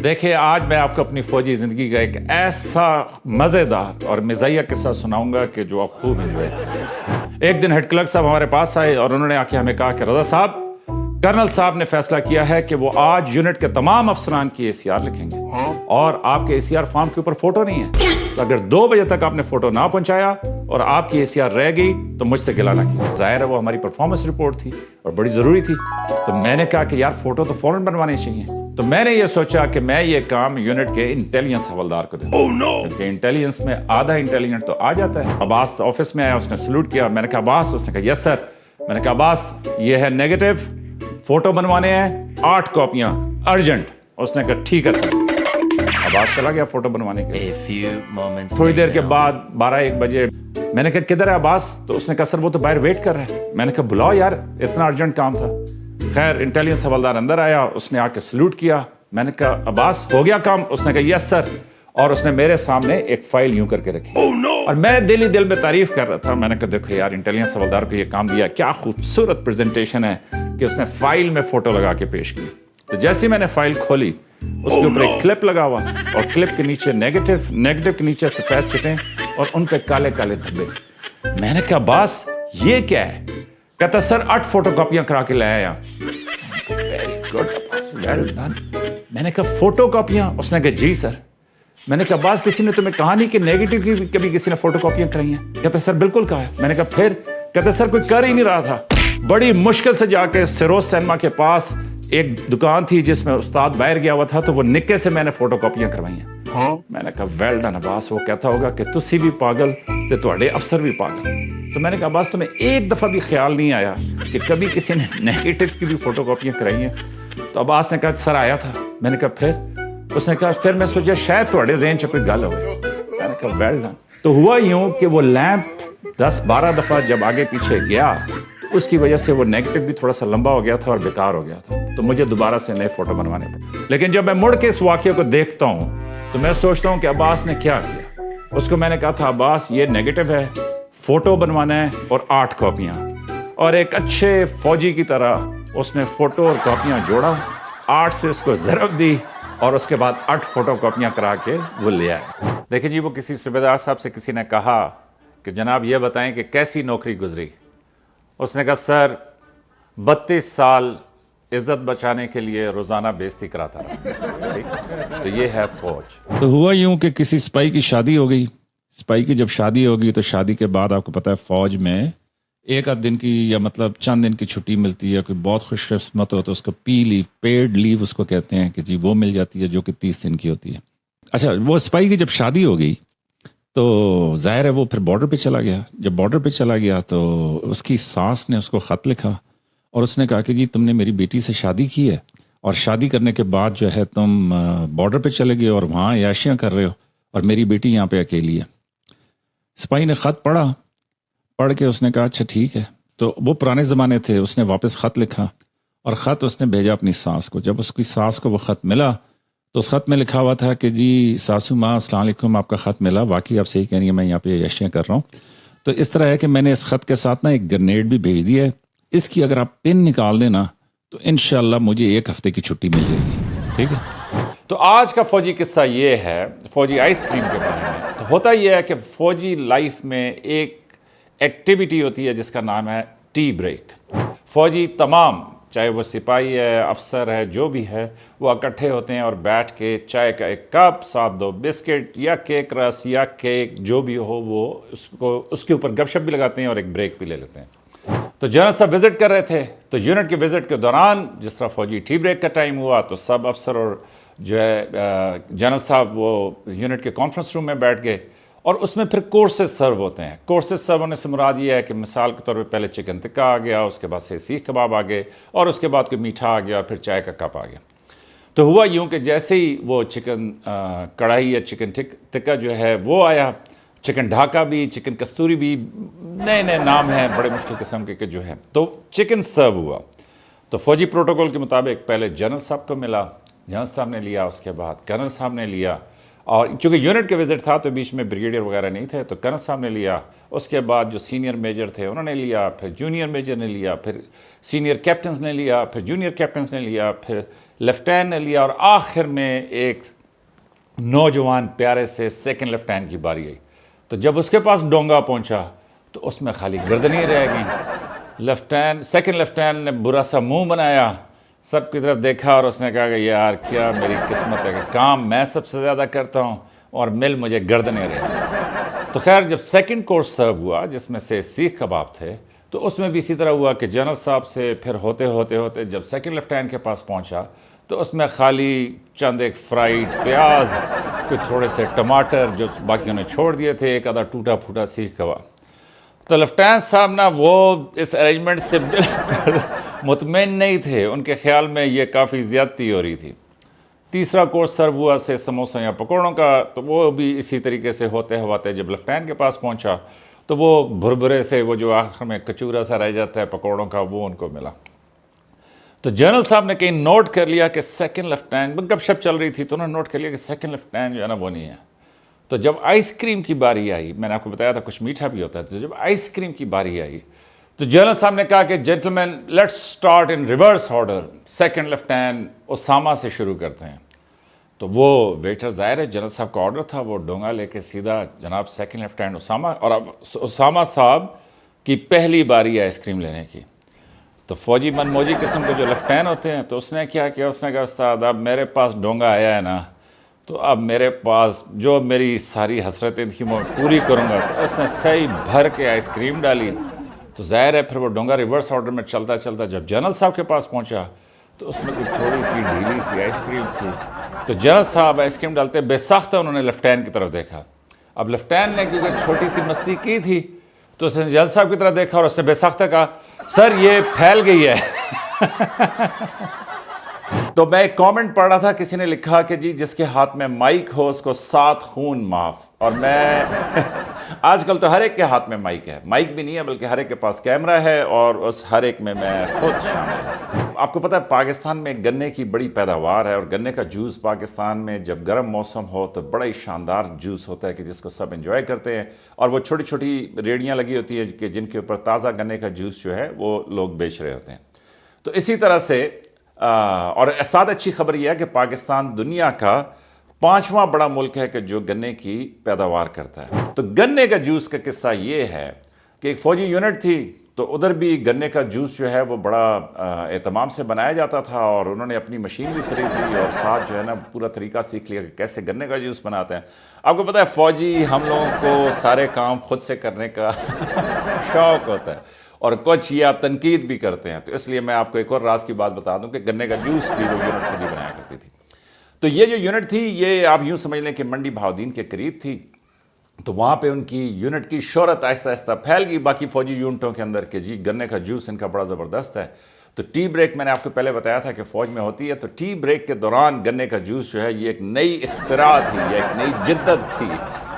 دیکھیں آج میں آپ کو اپنی فوجی زندگی کا ایک ایسا مزیدار اور مزاحیہ قصہ سناؤں گا کہ جو آپ خوب انجوائے کریں۔ ایک دن ہیڈ کلرک صاحب ہمارے پاس آئے اور انہوں نے آ کے ہمیں کہا کہ رضا صاحب، کرنل صاحب نے فیصلہ کیا ہے کہ وہ آج یونٹ کے تمام افسران کی ACR لکھیں گے اور آپ کے ACR فارم کے اوپر فوٹو نہیں ہے، تو اگر 2 بجے تک آپ نے فوٹو نہ پہنچایا اور آپ کی ACR رہ گئی تو مجھ سے گلہ نہ کیا۔ ظاہر ہے وہ ہماری پرفارمنس رپورٹ تھی اور بڑی ضروری تھی، تو میں نے کہا کہ یار فوٹو تو فوراً بنوانے چاہیے۔ تو میں نے یہ سوچا کہ میں یہ کام یونٹ کے انٹیلیجنس حوالدار کو دے دوں، کیونکہ انٹیلیجنس میں آدھا انٹیلیجنٹ تو آ جاتا ہے۔ عباس آفس میں آیا، اس نے سلوٹ کیا، میں نے کہا عباس، اس نے کہا یس سر۔ میں نے کہا عباس یہ ہے نیگیٹو، فوٹو بنوانے ہیں 8 کاپیاں ارجنٹ۔ اس نے کہا ٹھیک ہے سر۔ عباس چلا گیا فوٹو بنوانے کے لیے۔ تھوڑی دیر کے بعد 12-1 بجے میں نے کہا کدھر ہے عباس؟ تو اس نے کہا سر وہ تو باہر ویٹ کر رہا ہے۔ میں نے کہا بلاؤ یار، اتنا ارجنٹ کام تھا۔ خیر انٹیلیجنس حوالدار اندر آیا، اس نے آ کے سلوٹ کیا۔ میں نے کہا عباس ہو گیا کام؟ اس نے کہا یس سر، اور اس نے میرے سامنے ایک فائل یوں کر کے رکھی اور میں دل ہی دل میں تعریف کر رہا تھا۔ میں نے کہا دیکھو یار انٹیلیجنس حوالدار کو یہ کام دیا، کیا خوبصورت پریزنٹیشن ہے کہ اس نے فائل میں فوٹو لگا کے پیش کی۔ تو جیسے میں نے فائل کھولی، اس کے اوپر ایک کلپ لگا ہوا اور کلپ کے نیچے نیگیٹو کے نیچے سفید چٹیں اور ان پہ کالے کالے دھبے۔ میں نے کہا باس یہ کیا ہے؟ کہتا سر 8 فوٹو کاپیاں کرا کے لے آیا۔ Very good, well done. میں نے کہا فوٹو کاپیاں؟ اس نے کہا جی سر۔ میں نے کہا باس کسی نے تمہیں کہا نہیں کہ نیگیٹو کی بھی کبھی کسی نے فوٹو کاپیاں کرائی ہیں؟ کہتا سر بالکل کہا ہے۔ میں نے کہا پھر؟ کہتا سر کوئی کر ہی نہیں رہا تھا، بڑی مشکل سے جا کے سیروز سینما کے پاس ایک دکان تھی جس میں استاد باہر گیا ہوا تھا، تو وہ نکے سے میں نے فوٹو کاپیاں کروائی ہیں۔ میں نے کہا ویل ڈن عباس۔ وہ کہتا ہوگا کہ تسی بھی پاگل تے تواڈے افسر بھی پاگل۔ تو میں نے کہا عباس تمہیں ایک دفعہ بھی خیال نہیں آیا کہ کبھی کسی نے نیگیٹو کی بھی فوٹو کاپیاں کرائی ہیں؟ تو عباس نے کہا سر آیا تھا۔ میں نے کہا پھر؟ اس نے کہا پھر میں سوچا شاید تواڈے ذہن چ کوئی گل ہوئے۔ میں نے کہا ویل ڈن۔ تو ہوا یوں کہ وہ لیمپ 10-12 دفعہ جب آگے پیچھے گیا تو اس کی وجہ سے وہ نیگیٹو بھی تھوڑا سا لمبا ہو گیا تھا اور بیکار ہو گیا تھا، تو مجھے دوبارہ سے نئے فوٹو بنوانے پڑے۔ لیکن جب میں مڑ کے اس واقعے کو دیکھتا ہوں تو میں سوچتا ہوں کہ عباس نے کیا کیا۔ اس کو میں نے کہا تھا عباس یہ نیگیٹو ہے، فوٹو بنوانا ہے اور 8 کاپیاں، اور ایک اچھے فوجی کی طرح اس نے فوٹو اور کاپیاں جوڑا، 8 سے اس کو ضرب دی اور اس کے بعد 8 فوٹو کاپیاں کرا کے وہ لے آئے۔ دیکھیں جی، وہ کسی صوبیدار صاحب سے کسی نے کہا کہ جناب یہ بتائیں کہ کیسی نوکری گزری؟ اس نے کہا سر 32 سال عزت بچانے کے لیے روزانہ بےزتی کراتا رہا۔ ٹھیک، تو یہ ہے فوج۔ تو ہوا یوں کہ کسی سپاہی کی شادی ہو گئی۔ سپاہی کی جب شادی ہوگی تو شادی کے بعد آپ کو پتہ ہے فوج میں 1 دن کی یا مطلب چند دن کی چھٹی ملتی ہے۔ کوئی بہت خوش قسمت ہو تو اس کو پیڈ لیو اس کو کہتے ہیں کہ جی وہ مل جاتی ہے، جو کہ 30 دن کی ہوتی ہے۔ اچھا، وہ سپاہی کی جب شادی ہو گئی تو ظاہر ہے وہ پھر بارڈر پہ چلا گیا۔ جب بارڈر پہ چلا گیا تو اس کی ساس نے اس کو خط لکھا اور اس نے کہا کہ جی تم نے میری بیٹی سے شادی کی ہے اور شادی کرنے کے بعد جو ہے تم بارڈر پہ چلے گئے اور وہاں عیاشیاں کر رہے ہو اور میری بیٹی یہاں پہ اکیلی ہے۔ سپاہی نے خط پڑھ کے اس نے کہا اچھا ٹھیک ہے۔ تو وہ پرانے زمانے تھے، اس نے واپس خط لکھا اور خط اس نے بھیجا اپنی ساس کو۔ جب اس کی ساس کو وہ خط ملا تو اس خط میں لکھا ہوا تھا کہ جی ساسو ماں السلام علیکم، آپ کا خط ملا، واقعی آپ صحیح کہہ رہی ہیں، میں یہاں پہ عیاشیاں کر رہا ہوں۔ تو اس طرح ہے کہ میں نے اس خط کے ساتھ نا ایک گرنیڈ بھی بھیج دیا ہے، اس کی اگر آپ پن نکال دینا تو انشاءاللہ مجھے 1 ہفتے کی چھٹی مل جائے گی۔ ٹھیک ہے، تو آج کا فوجی قصہ یہ ہے فوجی آئس کریم کے بارے میں۔ تو ہوتا یہ ہے کہ فوجی لائف میں ایک ایکٹیویٹی ہوتی ہے جس کا نام ہے ٹی بریک۔ فوجی تمام، چاہے وہ سپاہی ہے، افسر ہے، جو بھی ہے، وہ اکٹھے ہوتے ہیں اور بیٹھ کے چائے کا ایک کپ، ساتھ 2 بسکٹ یا کیک رس یا کیک جو بھی ہو، وہ اس کے اوپر گپ شپ بھی لگاتے ہیں اور ایک بریک بھی لے لیتے ہیں۔ تو جنرل صاحب وزٹ کر رہے تھے، تو یونٹ کے وزٹ کے دوران جس طرح فوجی ٹی بریک کا ٹائم ہوا تو سب افسر اور جو ہے جنرل صاحب وہ یونٹ کے کانفرنس روم میں بیٹھ گئے اور اس میں پھر کورسز سرو ہوتے ہیں۔ کورسز سرو ہونے سے مراد یہ ہے کہ مثال کے طور پہ پہلے چکن ٹکا آ گیا، اس کے بعد سے سیخ کباب آ گئے اور اس کے بعد کوئی میٹھا آ گیا اور پھر چائے کا کپ آ گیا۔ تو ہوا یوں کہ جیسے ہی وہ چکن کڑھائی یا چکن ٹکا جو ہے وہ آیا، چکن ڈھاکا بھی، چکن کستوری بھی، نئے نئے نام ہیں بڑے مشکل قسم کے جو ہے، تو چکن سرو ہوا۔ تو فوجی پروٹوکول کے مطابق پہلے جنرل صاحب کو ملا، جنرل صاحب نے لیا، اس کے بعد کرنل صاحب نے لیا، اور چونکہ یونٹ کا وزٹ تھا تو بیچ میں بریگیڈیئر وغیرہ نہیں تھے، تو کرنل صاحب نے لیا، اس کے بعد جو سینئر میجر تھے انہوں نے لیا، پھر جونیئر میجر نے لیا، پھر سینئر کیپٹنز نے لیا، پھر جونیئر کیپٹنز نے لیا، پھر لیفٹیننٹ نے لیا، اور آخر میں ایک نوجوان پیارے سے سیکنڈ لیفٹیننٹ کی باری آئی۔ تو جب اس کے پاس ڈونگا پہنچا تو اس میں خالی گردنیں رہ گئیں۔ سیکنڈ لیفٹیننٹ نے برا سا منہ بنایا، سب کی طرف دیکھا اور اس نے کہا کہ یار کیا میری قسمت ہے کہ کام میں سب سے زیادہ کرتا ہوں اور مل مجھے گردنیں رہے۔ تو خیر جب سیکنڈ کورس سرو ہوا جس میں سے سیخ کباب تھے، تو اس میں بھی اسی طرح ہوا کہ جنرل صاحب سے پھر ہوتے جب سیکنڈ لیفٹیننٹ کے پاس پہنچا تو اس میں خالی چند ایک فرائیڈ پیاز، کوئی تھوڑے سے ٹماٹر جو باقیوں نے چھوڑ دیے تھے، ایک آدھا ٹوٹا پھوٹا سیخ کباب۔ تو لیفٹیننٹ صاحب نا وہ اس ارینجمنٹ سے بالکل مطمئن نہیں تھے، ان کے خیال میں یہ کافی زیادتی ہو رہی تھی۔ تیسرا کورس سرو ہوا سے سموسہ یا پکوڑوں کا، تو وہ بھی اسی طریقے سے ہوتے جب لیفٹیننٹ کے پاس پہنچا تو وہ بھربھرے سے وہ جو آخر میں کچورا سا رہ جاتا ہے پکوڑوں کا، وہ ان کو ملا۔ تو جنرل صاحب نے کہیں نوٹ کر لیا کہ سیکنڈ لیفٹیننٹ، گپ شپ چل رہی تھی تو انہوں نے نوٹ کر لیا کہ سیکنڈ لیفٹیننٹ جو ہے نا وہ نہیں ہے۔ تو جب آئس کریم کی باری آئی، میں نے آپ کو بتایا تھا کچھ میٹھا بھی ہوتا ہے، تو جب آئس کریم کی باری آئی تو جنرل صاحب نے کہا کہ gentlemen let's start in reverse order, second lieutenant Usama سے شروع کرتے ہیں۔ تو وہ ویٹر ظاہر ہے جنرل صاحب کا آرڈر تھا، وہ ڈونگا لے کے سیدھا جناب سیکنڈ لیفٹیننٹ اسامہ، اور اب اسامہ صاحب کی پہلی باری ہے آئس کریم لینے کی۔ تو فوجی من موجی قسم کے جو لیفٹیننٹ ہوتے ہیں، تو اس نے کیا کیا، اس نے کہا استاد اب میرے پاس ڈونگا آیا ہے نا، تو اب میرے پاس جو میری ساری حسرتیں تھیں وہ پوری کروں گا۔ تو اس نے صحیح بھر کے آئس کریم ڈالی۔ تو ظاہر ہے پھر وہ ڈونگا ریورس آرڈر میں چلتا جب جنرل صاحب کے پاس پہنچا تو اس میں کوئی تھوڑی سی ڈھیلی سی آئس کریم تھی۔ تو جنرل صاحب آئس کریم ڈالتے بے ساختہ انہوں نے لیفٹیننٹ کی طرف دیکھا۔ اب لیفٹیننٹ نے کیونکہ چھوٹی سی مستی کی تھی تو اس نے جنرل صاحب کی طرف دیکھا اور اس نے بے ساختہ کہا سر یہ پھیل گئی ہے۔ تو میں ایک کامنٹ پڑھ رہا تھا، کسی نے لکھا کہ جی جس کے ہاتھ میں مائک ہو اس کو 7 خون معاف، اور میں آج کل تو ہر ایک کے ہاتھ میں مائک ہے، مائک بھی نہیں ہے بلکہ ہر ایک کے پاس کیمرہ ہے، اور اس ہر ایک میں خود شامل ہوں۔ آپ کو پتہ ہے پاکستان میں گنے کی بڑی پیداوار ہے، اور گنے کا جوس پاکستان میں جب گرم موسم ہو تو بڑا ہی شاندار جوس ہوتا ہے کہ جس کو سب انجوائے کرتے ہیں، اور وہ چھوٹی چھوٹی ریڑیاں لگی ہوتی ہیں کہ جن کے اوپر تازہ گنے کا جوس جو ہے وہ لوگ بیچ رہے ہوتے ہیں۔ تو اسی طرح سے اور ساتھ اچھی خبر یہ ہے کہ پاکستان دنیا کا 5واں بڑا ملک ہے کہ جو گنے کی پیداوار کرتا ہے۔ تو گنے کا جوس کا قصہ یہ ہے کہ ایک فوجی یونٹ تھی، تو ادھر بھی گنے کا جوس جو ہے وہ بڑا اہتمام سے بنایا جاتا تھا، اور انہوں نے اپنی مشین بھی خرید لی اور ساتھ جو ہے نا پورا طریقہ سیکھ لیا کہ کیسے گنے کا جوس بناتے ہیں۔ آپ کو پتہ ہے فوجی ہم لوگوں کو سارے کام خود سے کرنے کا شوق ہوتا ہے، اور کچھ یہ آپ تنقید بھی کرتے ہیں، تو اس لیے میں آپ کو ایک اور راز کی بات بتا دوں کہ گنے کا جوس بھی وہ یونٹ خود ہی بنایا کرتی تھی۔ تو یہ جو یونٹ تھی یہ آپ یوں سمجھ لیں کہ منڈی بہاؤالدین کے قریب تھی، تو وہاں پہ ان کی یونٹ کی شہرت آہستہ آہستہ پھیل گئی باقی فوجی یونٹوں کے اندر کہ جی گنے کا جوس ان کا بڑا زبردست ہے۔ تو ٹی بریک میں نے آپ کو پہلے بتایا تھا کہ فوج میں ہوتی ہے، تو ٹی بریک کے دوران گنے کا جوس جو ہے یہ ایک نئی اختراع تھی، یہ ایک نئی جدت تھی۔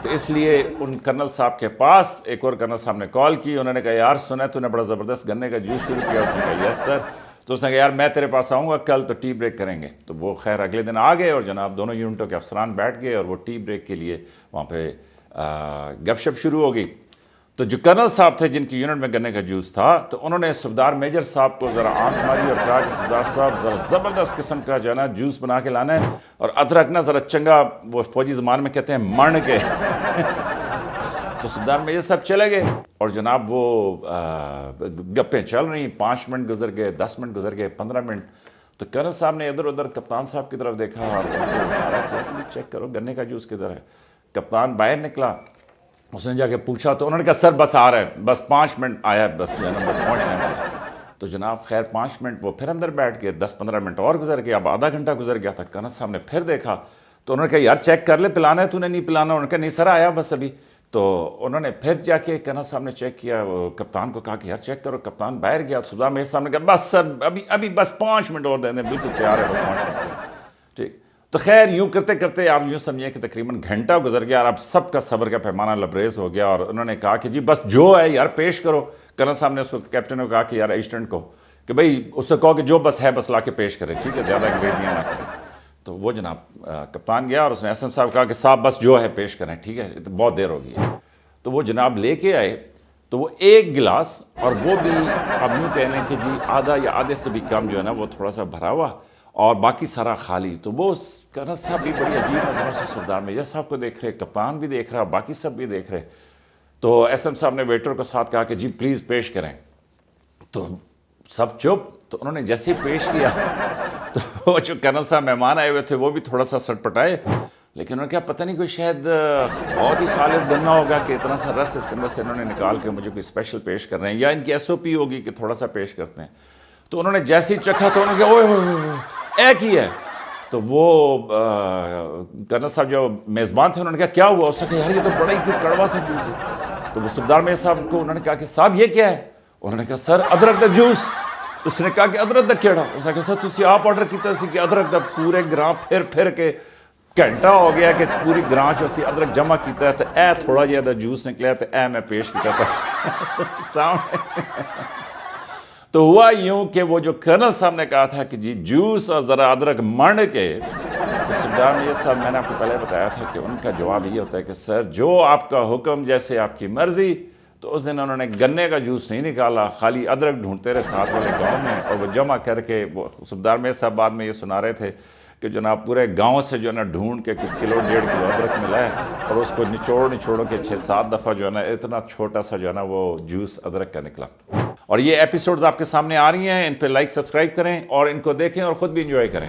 تو اس لیے ان کرنل صاحب کے پاس ایک اور کرنل صاحب نے کال کی، انہوں نے کہا یار سنا تو نے بڑا زبردست گنے کا جوس شروع کیا؟ اس نے کہا یس سر۔ تو اس نے کہا یار میں تیرے پاس آؤں گا کل تو ٹی بریک کریں گے۔ تو وہ خیر اگلے دن آ گئے اور جناب دونوں یونٹوں کے افسران بیٹھ گئے اور وہ ٹی بریک کے لیے وہاں پہ گپ شپ شروع ہو گئی۔ تو جو کرنل صاحب تھے جن کی یونٹ میں گنے کا جوس تھا، تو انہوں نے صفدار میجر صاحب کو ذرا آنکھ ماری اور کہا کہ صفدار صاحب ذرا زبردست قسم کا جو ہے نا جوس بنا کے لانا ہے، اور ادرک نا ذرا چنگا، وہ فوجی زبان میں کہتے ہیں مڑ کے۔ تو صفدار میجر صاحب چلے گئے اور جناب وہ گپیں چل رہی، 5 منٹ گزر گئے، 10 منٹ گزر گئے، 15 منٹ۔ تو کرنل صاحب نے ادھر ادھر کپتان صاحب کی طرف دیکھا اور ان کو اشارہ کیا کہ چیک کرو گنے کا جوس کدھر ہے۔ کپتان باہر نکلا، اس نے جا کے پوچھا تو انہوں نے کہا سر بس آ رہا ہے، بس 5 منٹ آیا، بس جو ہے نا بس پہنچنے والا۔ تو جناب خیر 5 منٹ وہ پھر اندر بیٹھ گئے، 10-15 منٹ اور گزر گئے، اب آدھا گھنٹہ گزر گیا تھا۔ کرنل صاحب نے پھر دیکھا تو انہوں نے کہا یار چیک کر لے پلانا ہے تو نے نہیں پلانا؟ انہوں نے کہا نہیں سر آیا بس ابھی۔ تو انہوں نے پھر جا کے کرنل صاحب نے چیک کیا، وہ کپتان کو کہا کہ یار چیک کرو۔ کپتان باہر گیا، صفدار میجر صاحب نے کہا بس سر ابھی بس 5 منٹ اور دے دیں، بالکل تیار ہے بس پہنچنے کے لیے۔ ٹھیک، تو خیر یوں کرتے کرتے آپ یوں سمجھیں کہ تقریباً گھنٹہ گزر گیا اور اب سب کا صبر کا پیمانہ لبریز ہو گیا، اور انہوں نے کہا کہ جی بس جو ہے یار پیش کرو۔ کرنل صاحب نے اس کو کیپٹن کو کہا کہ یار ایسسٹنٹ کو کہ بھائی اس سے کہو کہ جو بس ہے بس لا کے پیش کرے، ٹھیک ہے، زیادہ انگریزیاں نہ کرے۔ تو وہ جناب کپتان گیا اور اس نے ایس ایم صاحب کہا کہ صاحب بس جو ہے پیش کریں، ٹھیک ہے بہت دیر ہو گئی ہے. تو وہ جناب لے کے آئے تو وہ ایک گلاس، اور وہ بھی اب یوں کہہ لیں کہ جی آدھا یا آدھے سے بھی کم جو ہے نا وہ تھوڑا سا بھرا ہوا اور باقی سارا خالی. تو وہ کرنل صاحب بھی بڑی عجیب نظروں سے سردار میجر صاحب کو دیکھ رہے، کپتان بھی دیکھ رہا، باقی سب بھی دیکھ رہے. تو ایس ایم صاحب نے ویٹر کو ساتھ کہا کہ جی پلیز پیش کریں. تو سب چپ. تو انہوں نے جیسے پیش کیا تو جو کرنل صاحب مہمان آئے ہوئے تھے وہ بھی تھوڑا سا سٹ پٹائے، لیکن انہوں نے کہا پتہ نہیں کوئی شاید بہت ہی خالص گنا ہوگا کہ اتنا سا رس اس کے اندر سے انہوں نے نکال کے مجھے کوئی اسپیشل پیش کر رہے ہیں، یا ان کی ایس او پی ہوگی کہ تھوڑا سا پیش کرتے ہیں. تو انہوں نے جیسے ہی چکھا تو انہوں نے کہا اوئے ہوئے ایک ہی ہے. تو وہ کرنل صاحب جو میزبان تھے انہوں نے کہا کیا ہوا؟ اس نے کہا یار یہ تو بڑا ہی کوئی کڑوا سا جوس ہے. تو وہ صفدار میاں صاحب کو انہوں نے کہا کہ صاحب یہ کیا ہے؟ انہوں نے کہا سر ادرک دا جوس. اس نے کہا کہ ادرک دا کیڑا؟ اس نے کہا سر تسی آپ آرڈر کیتا سی کہ ادرک دا پورے گراں پھر کے گھنٹہ ہو گیا کہ پوری گراں چ اسی ادرک جمع کیتا ہے تے اے تھوڑا جہا دا جوس نکلیا تے اے میں پیش کیتا تھا سامنے. تو ہوا یوں کہ وہ جو کرنل صاحب نے کہا تھا کہ جی جوس اور ذرا ادرک منڈ کے، تو صفدار میاں صاحب میں نے آپ کو پہلے بتایا تھا کہ ان کا جواب یہ ہوتا ہے کہ سر جو آپ کا حکم جیسے آپ کی مرضی. تو اس دن انہوں نے گنے کا جوس نہیں نکالا، خالی ادرک ڈھونڈتے رہے ساتھ والے گاؤں میں، اور وہ جمع کر کے وہ صفدار میاں صاحب بعد میں یہ سنا رہے تھے کہ جناب پورے گاؤں سے جو ہے نا ڈھونڈ کے کچھ کلو 1.5 کلو ادرک ملا ہے، اور اس کو نچوڑ کے 6-7 دفعہ جو ہے نا اتنا چھوٹا سا جو ہے نا وہ جوس ادرک کا نکلا. اور یہ ایپیسوڈز آپ کے سامنے آ رہی ہیں، ان پہ لائک سبسکرائب کریں اور ان کو دیکھیں اور خود بھی انجوائے کریں.